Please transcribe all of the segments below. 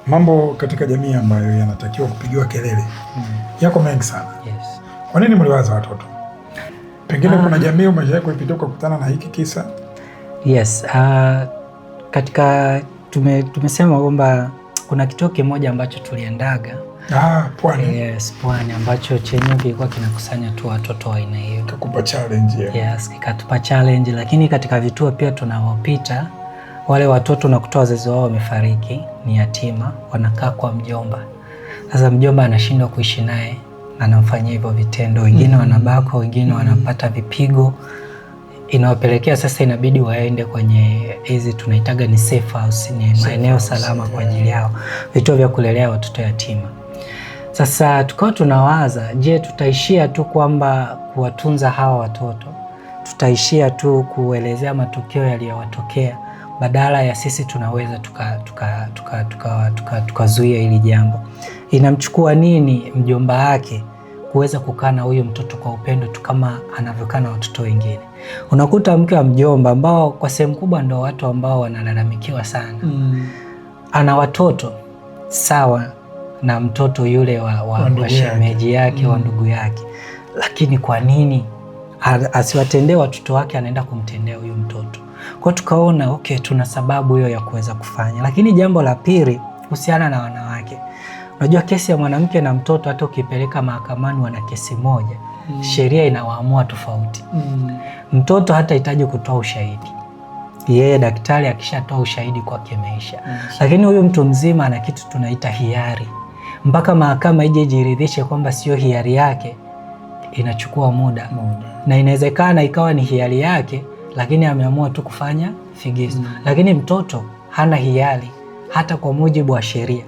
Mambo katika jamii ambayo yanatakiwa kupigiwa kelele yako mengi sana. Yes. Kwa nini mliwaza watoto? Pengine kuna jamii umeshawahi kuipita ukakutana na hiki kisa? Yes. Katika tumesema kwamba kuna kituo kimoja ambacho tuliendaga Pwani. Yes, Pwani, ambacho chenyewe kilikuwa kinakusanya tu watoto wa aina hiyo. Kikupa challenge. Yes, kikatupa challenge, lakini katika vituo pia tunaopita wale watoto unakuta wazazi wao wamefariki, ni yatima, wanakaa kwa mjomba. Sasa mjomba anashindwa kuishi naye, anamfanyia hivyo vitendo, wengine wanabakwa, wengine wanapata vipigo, inawapelekea sasa inabidi waende kwenye hizi tunaitaga ni safe house, ni maeneo salama kwa ajili yao, vituo vya kulelea watoto yatima. Sasa tukao tunawaza, je, tutaishia tu kwamba kuwatunza hawa watoto? Tutaishia tu kuelezea matukio yaliyowatokea badala ya sisi tunaweza tukazuia hili jambo? Inamchukua nini mjomba wake kuweza kukaa na huyo mtoto kwa upendo tu kama anavyokaa na watoto wengine? Unakuta mke wa mjomba ambao kwa sehemu kubwa ndio watu ambao wanalalamikiwa sana. Ana watoto sawa na mtoto yule wa shemeji yake, wa ndugu yake, lakini kwa nini asiwatendee watoto wake, anaenda kumtendea huyo mtoto? Kwa tukaona okay, tuna sababu hiyo ya kuweza kufanya. Lakini jambo la pili kuhusiana na wanawake, unajua kesi ya mwanamke na mtoto hata ukipeleka mahakamani wana kesi moja, sheria inawaamua tofauti. Mtoto hatahitaji kutoa ushahidi, yeye daktari akishatoa ushahidi kwake imeisha. Lakini huyu mtu mzima ana kitu tunaita hiari, mpaka mahakama ije jiridhishe kwamba sio hiari yake, inachukua muda. Na inawezekana ikawa ni hiari yake lakini ameamua tu kufanya figisu. Lakini mtoto hana hiari, hata kwa mujibu wa sheria.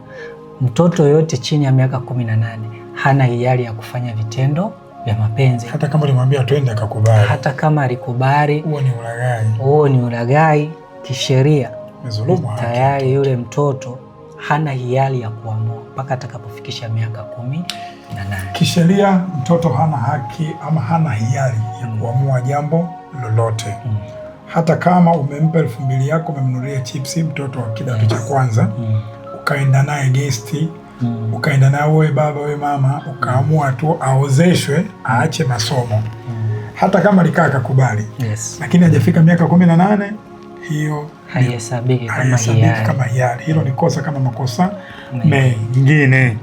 Mtoto yote chini ya miaka 18 hana hiari ya kufanya vitendo vya mapenzi. Hata kama ulimwambia twende akakubali. Hata kama alikubali, huo ni ulaghai. Kisheria. Tayari yule mtoto hana hiari ya kuamua mpaka atakapofikisha miaka 18. Kisheria mtoto hana haki ama hana hiari ya kuamua jambo lolote. Hata kama umempa 2,000 yako, umemnunulia chipsi mtoto wa kidato cha kwanza, ukaenda naye gesti, ukaenda naye wewe baba wewe mama, ukaamua tu aozeshwe aache masomo, hata kama alikaa akakubali, lakini hajafika miaka 18, hiyo haihesabiki kama hiari. Hilo ni kosa kama makosa mengine.